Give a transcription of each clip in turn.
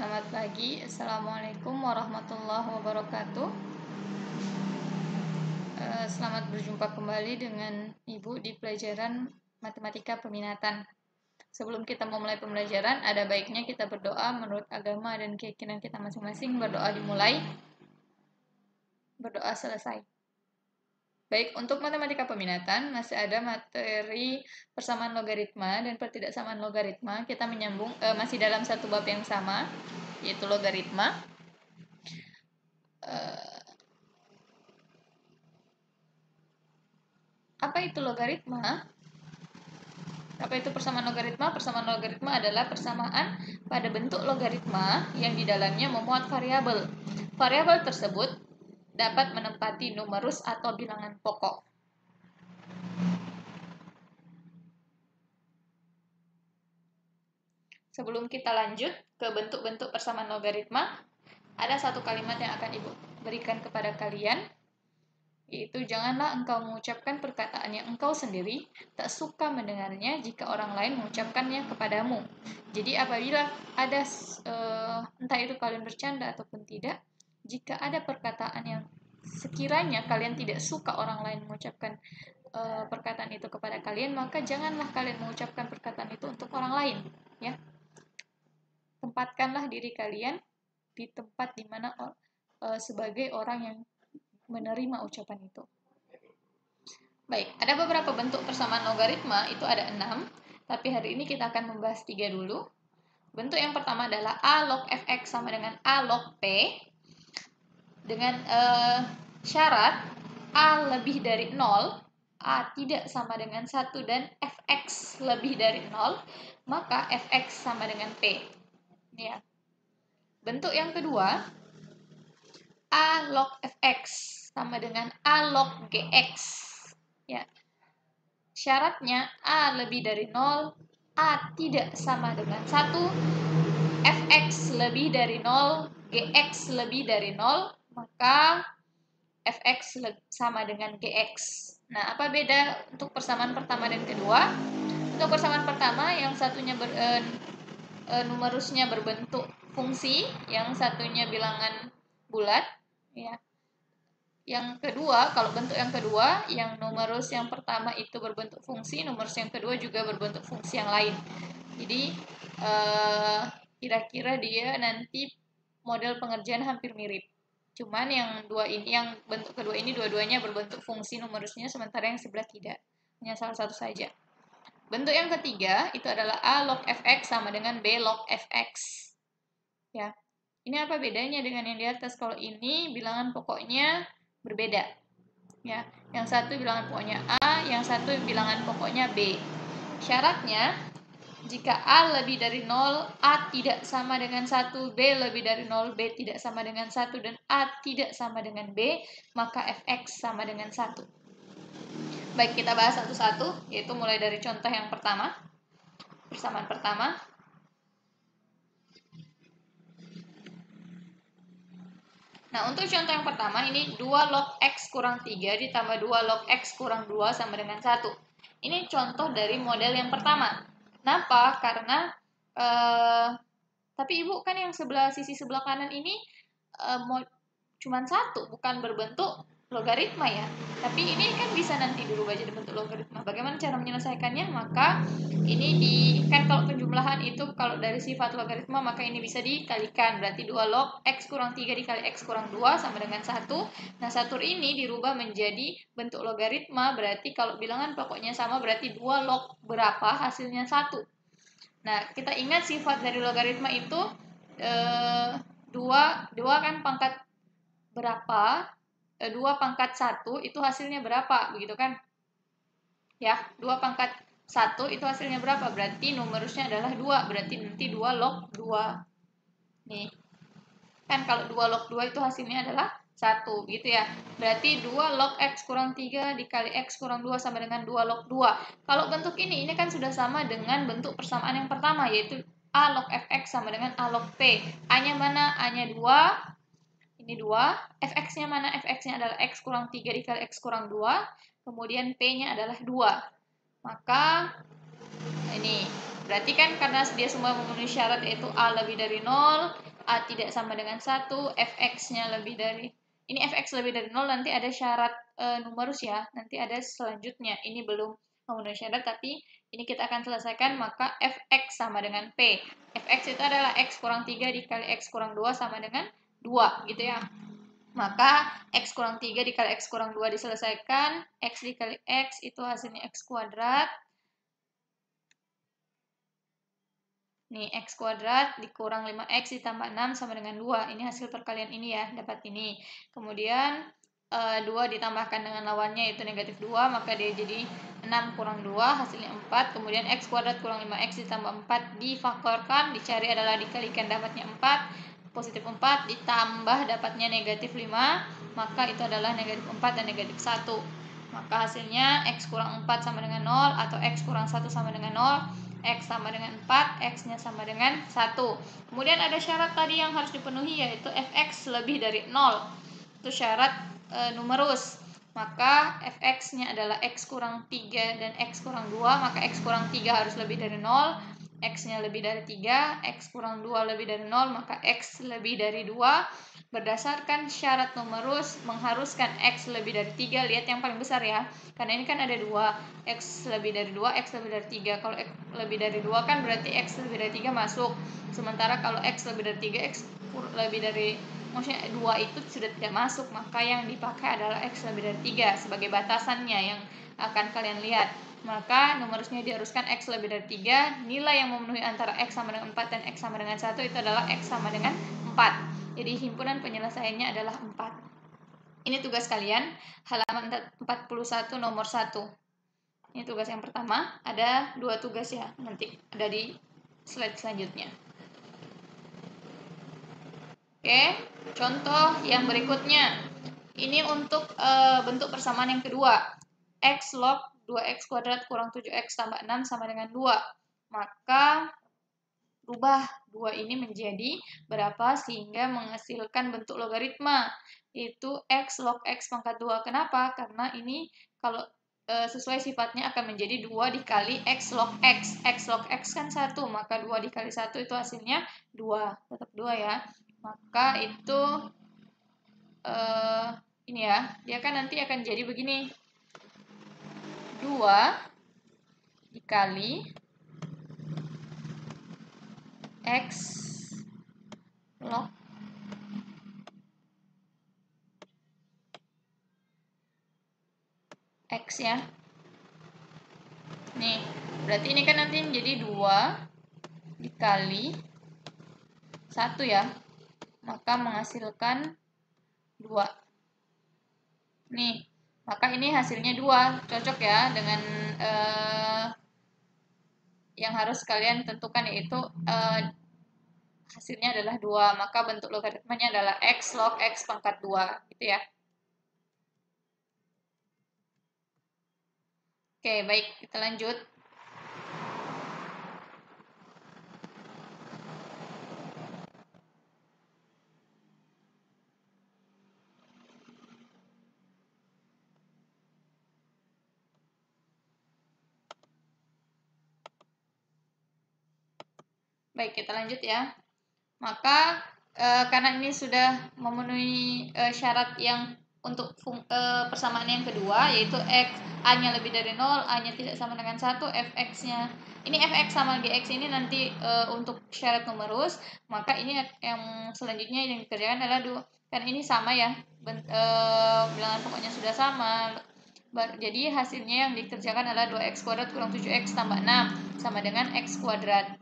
Selamat pagi. Assalamualaikum warahmatullahi wabarakatuh. Selamat berjumpa kembali dengan Ibu di pelajaran Matematika Peminatan. Sebelum kita memulai pembelajaran, ada baiknya kita berdoa menurut agama dan keyakinan kita masing-masing. Berdoa dimulai, berdoa selesai. Baik, untuk matematika peminatan masih ada materi persamaan logaritma dan pertidaksamaan logaritma. Kita menyambung masih dalam satu bab yang sama, yaitu logaritma. Apa itu logaritma? Apa itu persamaan logaritma? Persamaan logaritma adalah persamaan pada bentuk logaritma yang di dalamnya memuat variabel. Variabel tersebut dapat menempati numerus atau bilangan pokok. Sebelum kita lanjut ke bentuk-bentuk persamaan logaritma, ada satu kalimat yang akan Ibu berikan kepada kalian, yaitu janganlah engkau mengucapkan perkataan yang engkau sendiri tak suka mendengarnya jika orang lain mengucapkannya kepadamu. Jadi apabila ada entah itu kalian bercanda ataupun tidak, jika ada perkataan yang sekiranya kalian tidak suka orang lain mengucapkan perkataan itu kepada kalian, maka janganlah kalian mengucapkan perkataan itu untuk orang lain, ya. Tempatkanlah diri kalian di tempat di mana sebagai orang yang menerima ucapan itu. Baik, ada beberapa bentuk persamaan logaritma, itu ada 6, tapi hari ini kita akan membahas 3 dulu. Bentuk yang pertama adalah A log fx sama dengan A log p, dengan syarat A lebih dari 0, A tidak sama dengan 1, dan fx lebih dari 0, maka fx sama dengan p. Ya. Bentuk yang kedua, A log fx sama dengan A log gx. Ya. Syaratnya A lebih dari 0, A tidak sama dengan 1, fx lebih dari 0, gx lebih dari 0, maka fx sama dengan gx. Nah, apa beda untuk persamaan pertama dan kedua? Untuk persamaan pertama, yang satunya numerusnya berbentuk fungsi, yang satunya bilangan bulat, ya. Yang kedua, kalau bentuk yang kedua, yang numerus yang pertama itu berbentuk fungsi, numerus yang kedua juga berbentuk fungsi yang lain. Jadi kira-kira dia nanti model pengerjaan hampir mirip. Cuman yang dua ini, yang bentuk kedua ini dua-duanya berbentuk fungsi numerusnya, sementara yang sebelah tidak. Hanya salah satu saja. Bentuk yang ketiga itu adalah A log fx sama dengan B log fx. Ya. Ini apa bedanya dengan yang di atas? Kalau ini bilangan pokoknya berbeda. Ya, yang satu bilangan pokoknya A, yang satu bilangan pokoknya B. Syaratnya jika A lebih dari 0, A tidak sama dengan 1, B lebih dari 0, B tidak sama dengan 1, dan A tidak sama dengan B, maka fx sama dengan 1. Baik, kita bahas satu-satu, yaitu mulai dari contoh yang pertama. Persamaan pertama. Nah, untuk contoh yang pertama, ini 2 log x kurang 3 ditambah 2 log x kurang 2 sama dengan 1. Ini contoh dari model yang pertama. Kenapa? Karena tapi Ibu kan yang sisi sebelah kanan ini cuman 1, bukan berbentuk logaritma ya. Tapi ini kan bisa nanti dirubah jadi bentuk logaritma. Bagaimana cara menyelesaikannya? Maka ini kan kalau penjumlahan itu kalau dari sifat logaritma maka ini bisa dikalikan. Berarti 2 log x kurang 3 dikali x kurang 2 sama dengan 1. Nah, 1 ini dirubah menjadi bentuk logaritma. Berarti kalau bilangan pokoknya sama berarti 2 log berapa hasilnya 1. Nah, kita ingat sifat dari logaritma itu 2 kan pangkat berapa, 2 pangkat 1 itu hasilnya berapa, begitu kan? Ya, 2 pangkat 1 itu hasilnya berapa? Berarti numerusnya adalah 2, berarti nanti 2 log 2. Nih. Kan kalau 2 log 2 itu hasilnya adalah 1, gitu ya. Berarti 2 log x kurang 3 dikali x kurang 2 sama dengan 2 log 2. Kalau bentuk ini kan sudah sama dengan bentuk persamaan yang pertama, yaitu A log fx sama dengan A log p. A-nya mana? A-nya 2. Ini 2. Fx-nya mana? Fx-nya adalah x kurang 3 dikali x kurang 2. Kemudian p-nya adalah 2. Maka ini berarti kan karena dia semua memenuhi syarat yaitu A lebih dari 0, A tidak sama dengan 1, fx-nya lebih dari, ini fx lebih dari 0, nanti ada syarat numerus ya, nanti ada selanjutnya, ini belum memenuhi syarat, tapi ini kita akan selesaikan, maka fx sama dengan p. Fx itu adalah x kurang 3 dikali x kurang 2 sama dengan 2, gitu ya. Maka x kurang 3 dikali x kurang 2 diselesaikan, x dikali x itu hasilnya x kuadrat. Nih, x kuadrat dikurang 5x ditambah 6 sama dengan 2. Ini hasil perkalian ini ya, dapat ini. Kemudian 2 ditambahkan dengan lawannya yaitu negatif 2, maka dia jadi 6 kurang 2, hasilnya 4. Kemudian x kuadrat kurang 5x ditambah 4 difaktorkan, dicari adalah dikalikan dapatnya 4. Positif 4 ditambah dapatnya negatif 5, maka itu adalah negatif 4 dan negatif 1. Maka hasilnya x kurang 4 sama dengan 0 atau x kurang 1 sama dengan 0. X sama dengan 4, X-nya sama dengan 1. Kemudian ada syarat tadi yang harus dipenuhi yaitu Fx lebih dari 0. Itu syarat numerus. Maka Fx-nya adalah X kurang 3 dan X kurang 2, maka X kurang 3 harus lebih dari 0. X-nya lebih dari 3, X kurang 2 lebih dari 0, maka X lebih dari 2. Berdasarkan syarat numerus mengharuskan X lebih dari 3, lihat yang paling besar ya. Karena ini kan ada 2, X lebih dari 2, X lebih dari 3. Kalau X lebih dari 2 kan berarti X lebih dari 3 masuk. Sementara kalau X lebih dari 3, X lebih dari, maksudnya 2 itu sudah tidak masuk, maka yang dipakai adalah X lebih dari 3 sebagai batasannya yang akan kalian lihat. Maka numerusnya diharuskan X lebih dari 3, nilai yang memenuhi antara X sama dengan 4 dan X sama dengan 1 itu adalah X sama dengan 4. Jadi himpunan penyelesaiannya adalah 4. Ini tugas kalian, halaman 41 nomor 1. Ini tugas yang pertama, ada 2 tugas ya, nanti ada di slide selanjutnya. Oke, contoh yang berikutnya. Ini untuk bentuk persamaan yang kedua. X log 2x kuadrat kurang 7x tambah 6 sama dengan 2. Maka rubah 2 ini menjadi berapa sehingga menghasilkan bentuk logaritma, yaitu x log x pangkat 2. Kenapa? Karena ini kalau sesuai sifatnya akan menjadi 2 dikali x log x. X log x kan 1, maka 2 dikali 1 itu hasilnya 2. Tetap 2 ya. Maka itu ini ya, dia kan nanti akan jadi begini. 2 dikali x log X ya. Nih, berarti ini kan nanti menjadi 2 dikali 1 ya. Maka menghasilkan 2. Nih, maka ini hasilnya 2. Cocok ya dengan yang harus kalian tentukan, yaitu hasilnya adalah 2. Maka bentuk logaritmanya adalah x log x pangkat 2. Gitu ya. Oke, baik. Kita lanjut. Baik, kita lanjut ya. Maka karena ini sudah memenuhi syarat yang untuk persamaan yang kedua, yaitu x a-nya lebih dari 0, a-nya tidak sama dengan 1, fx-nya ini fx sama gx ini nanti untuk syarat numerus, maka ini yang selanjutnya yang dikerjakan adalah kan ini sama ya, bilangan pokoknya sudah sama. Jadi hasilnya yang dikerjakan adalah 2x kuadrat kurang 7x tambah 6 sama dengan x kuadrat.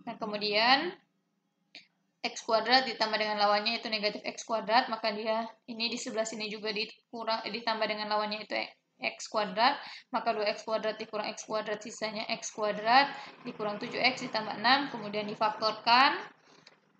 Nah, kemudian x kuadrat ditambah dengan lawannya itu negatif x kuadrat, maka dia ini di sebelah sini juga ditambah dengan lawannya itu x kuadrat, maka 2x kuadrat dikurang x kuadrat sisanya x kuadrat dikurang 7x ditambah 6, kemudian difaktorkan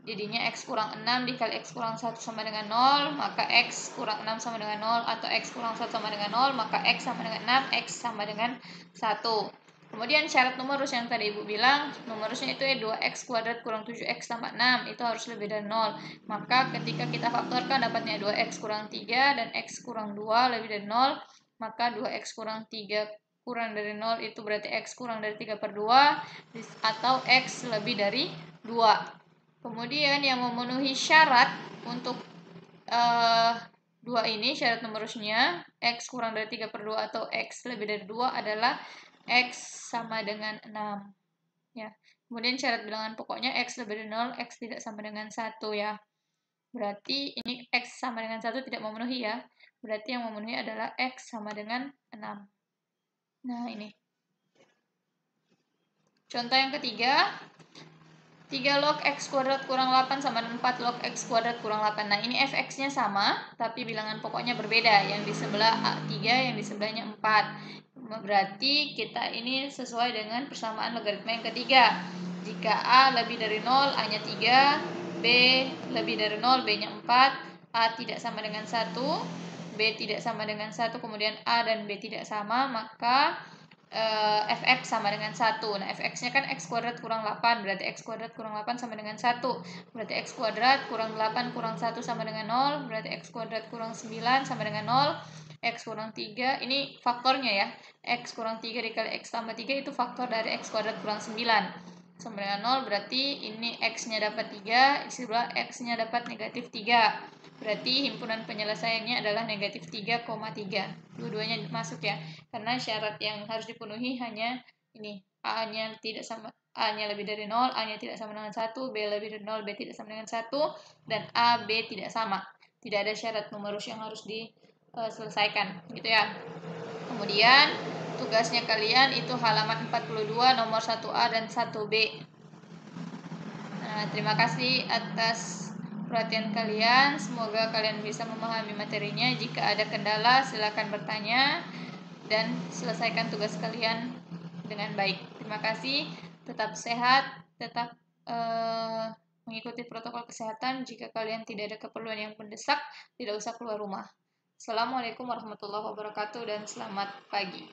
jadinya x kurang 6 dikali x kurang 1 sama dengan 0, maka x kurang 6 sama dengan 0, atau x kurang 1 sama dengan 0, maka x sama dengan 6, x sama dengan 1. Kemudian syarat numerus yang tadi Ibu bilang, numerusnya itu 2x kuadrat kurang 7x tambah 6, itu harus lebih dari 0. Maka ketika kita faktorkan dapatnya 2x kurang 3 dan x kurang 2 lebih dari 0, maka 2x kurang 3 kurang dari 0 itu berarti x kurang dari 3/2 atau x lebih dari 2. Kemudian yang memenuhi syarat untuk dua ini, syarat numerusnya X kurang dari 3/2 atau X lebih dari 2 adalah X sama dengan 6. Ya. Kemudian syarat bilangan pokoknya X lebih dari 0, X tidak sama dengan 1 ya. Berarti ini X sama dengan 1 tidak memenuhi ya. Berarti yang memenuhi adalah X sama dengan 6. Nah, ini. Contoh yang ketiga, 3 log X kuadrat kurang 8 sama dengan 4 log X kuadrat kurang 8. Nah, ini fx-nya sama, tapi bilangan pokoknya berbeda. Yang di sebelah A3, yang di sebelahnya 4. Berarti kita ini sesuai dengan persamaan logaritma yang ketiga. Jika A lebih dari 0, A-nya 3, B lebih dari 0, B-nya 4, A tidak sama dengan 1, B tidak sama dengan 1, kemudian A dan B tidak sama, maka fx sama dengan 1. Nah, fx-nya kan x kuadrat kurang 8, berarti x kuadrat kurang 8 sama dengan 1. Berarti x kuadrat kurang 8 kurang 1 sama dengan 0, berarti x kuadrat kurang 9 sama dengan 0. X kurang 3, ini faktornya ya. X kurang 3 dikali X tambah 3 itu faktor dari X kuadrat kurang 9. Sama dengan 0, berarti ini X-nya dapat 3, isi sebelah X-nya dapat negatif 3. Berarti himpunan penyelesaiannya adalah negatif 3,3. Dua-duanya masuk ya. Karena syarat yang harus dipenuhi hanya ini. A-nya tidak sama, A-nya lebih dari 0, A-nya tidak sama dengan 1, B lebih dari 0, B tidak sama dengan 1, dan A, B tidak sama. Tidak ada syarat numerus yang harus diselesaikan, gitu ya. Kemudian tugasnya kalian itu halaman 42 nomor 1A dan 1B. Nah, terima kasih atas perhatian kalian. Semoga kalian bisa memahami materinya. Jika ada kendala, silakan bertanya dan selesaikan tugas kalian dengan baik. Terima kasih. Tetap sehat, tetap mengikuti protokol kesehatan. Jika kalian tidak ada keperluan yang mendesak, tidak usah keluar rumah. Assalamualaikum warahmatullahi wabarakatuh dan selamat pagi.